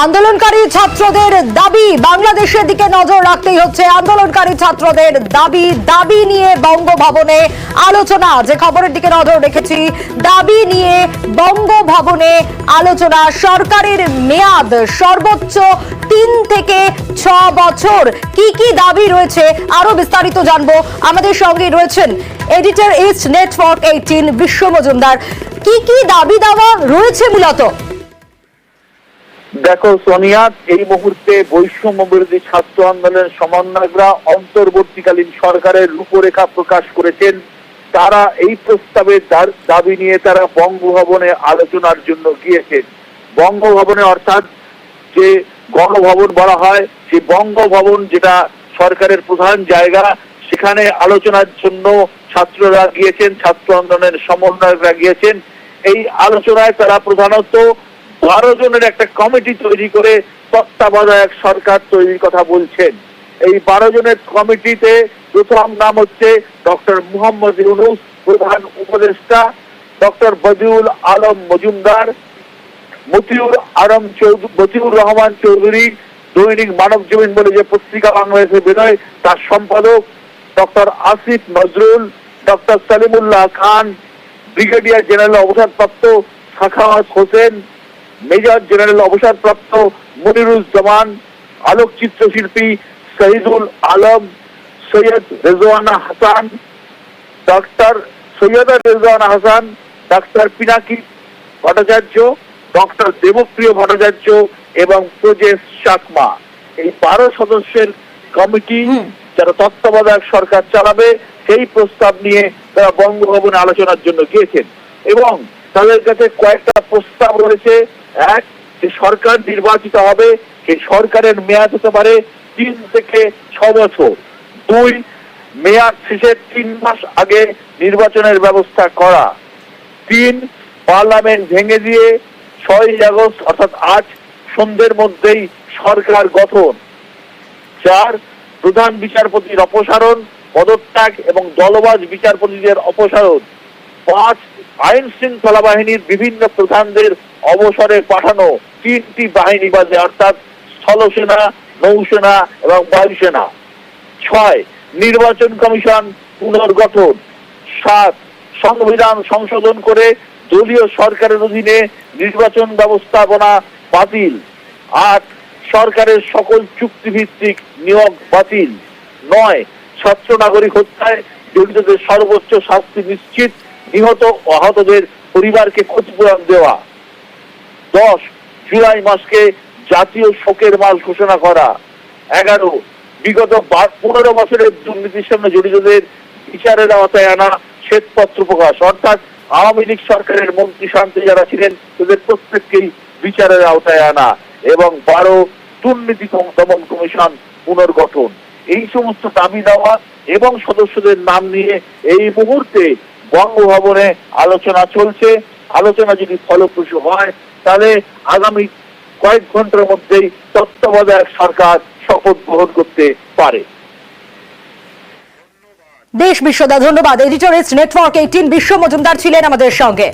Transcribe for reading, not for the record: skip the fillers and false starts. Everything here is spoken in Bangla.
আন্দোলনকারী ছাত্রদের দাবি, বাংলাদেশের দিকে নজর রাখতেই হচ্ছে। আন্দোলনকারী ছাত্রদের দাবি নিয়ে বঙ্গভবনে আলোচনা, যে খবরের দিকে নজর রেখেছি, দাবি নিয়ে বঙ্গভবনে আলোচনা। সরকারের মেয়াদ সর্বোচ্চ 3 থেকে 6 বছর। কি কি দাবি রয়েছে আরো বিস্তারিত জানবো। আমাদের সঙ্গে রয়েছেন এডিটর ইস্ট নেটওয়ার্ক 18 বিশ্ব মজুমদার। কি কি দাবি দাওয়া রয়েছে মূলত? দেখো সোনিয়া, এই মুহূর্তে বৈষম্য বিরোধী ছাত্র আন্দোলনের সমন্বয়করা অন্তর্বর্তীকালীন সরকারের রূপরেখা প্রকাশ করেছেন। তারা এই প্রস্তাবের দাবি নিয়ে তারা বঙ্গভবনে আলোচনার জন্য গিয়েছেন। বঙ্গভবনে অর্থাৎ যে গণভবন বলা হয়, সেই বঙ্গভবন যেটা সরকারের প্রধান জায়গা, সেখানে আলোচনার জন্য ছাত্ররা গিয়েছেন, ছাত্র আন্দোলনের সমন্বয়করা গিয়েছেন। এই আলোচনায় তারা প্রধানত 12 জনের একটা কমিটি তৈরি করে তত্ত্বাবধায়ক সরকার তৈরির কথা বলছেন। এই 12 জনের কমিটিতে প্রথম নাম হচ্ছে ডক্টর মুহাম্মদ ইউনূস, প্রধান উপদেষ্টা, ডক্টর বদিউল আলম মজুমদার, মতিউর রহমান চৌধুরী, দৈনিক মানব জমিন বলে যে পত্রিকা বাংলাদেশে বেরোয় তার সম্পাদক, ডক্টর আসিফ নজরুল, ডক্টর সালিমুল্লাহ খান, ব্রিগেডিয়ার জেনারেল অবসরপ্রাপ্ত সাখাওয়াত হোসেন, মেজর জেনারেল অবসরপ্রাপ্ত মনিরুজ্জামান, আলোকচিত্র শিল্পী শহীদুল আলম, সৈয়দ রেজওয়ানা হাসান, ডাক্তার পিনাকি ভট্টাচার্য, ডক্টর দেবপ্রিয় ভট্টাচার্য এবং প্রজেশ চাকমা। এই 12 সদস্যের কমিটি যারা তত্ত্বাবধায়ক সরকার চালাবে, সেই প্রস্তাব নিয়ে তারা বঙ্গভবনে আলোচনার জন্য গিয়েছেন এবং তাদের কাছে কয়েকটা প্রস্তাব রয়েছে। এক, যে সরকার নির্বাচিত হবে, সেই সরকারের মেয়াদ হতে পারে 3 থেকে 6 বছর। 2, মেয়াদ শেষের 3 মাস আগে নির্বাচনের ব্যবস্থা করা। 3, পার্লামেন্ট ভেঙে দিয়ে 6 আগস্ট অর্থাৎ আজ সন্ধ্যের মধ্যেই সরকার গঠন। 4, প্রধান বিচারপতির অপসারণ, পদত্যাগ এবং দলবাজ বিচারপতিদের অপসারণ। 5, আইন শৃঙ্খলা বাহিনীর বিভিন্ন প্রধানদের অবসরে পাঠানো 3টি বাহিনী বাজে, অর্থাৎ স্থলসেনা, নৌসেনা এবং বায়ুসেনা। 6, নির্বাচন কমিশন পুনর্গঠন। 7, সংবিধান সংশোধন করে দলীয় সরকারের অধীনে নির্বাচন ব্যবস্থাপনা বাতিল। 8, সরকারের সকল চুক্তিভিত্তিক নিয়োগ বাতিল। 9, ছাত্র নাগরিক হত্যায় জড়িতদের সর্বোচ্চ শাস্তি নিশ্চিত, নিহত ও আহতদের পরিবারকে ক্ষতিপূরণ দেওয়া। 10, জুলাই মাসকে জাতীয় শোকের মাস ঘোষণা করা। 11, বিগত 15 বছরের দুর্নীতির সঙ্গে জড়িতদের বিচারের আওতায় আনা শ্বেতপত্র প্রকাশ, অর্থাৎ আওয়ামী লীগ সরকারের মন্ত্রী শান্তি যারা ছিলেন তাদের প্রত্যেককেই বিচারের আওতায় আনা এবং 12, দুর্নীতি দমন কমিশন পুনর্গঠন। এই সমস্ত দাবি দেওয়া এবং সদস্যদের নাম নিয়ে এই মুহূর্তে বঙ্গভবনে আলোচনা চলছে। আলোচনা যদি ফলপ্রসূ হয়, তাহলে আগামী কয়েক ঘন্টার মধ্যেই তত্ত্বাবধায়ক সরকার শপথ গ্রহণ করতে পারে। দেশ বিশ্বদা ধন্যবাদ। এডিটর ইস্ট নেটওয়ার্ক 18 বিশ্ব মজুমদার ছিলেন আমাদের সঙ্গে।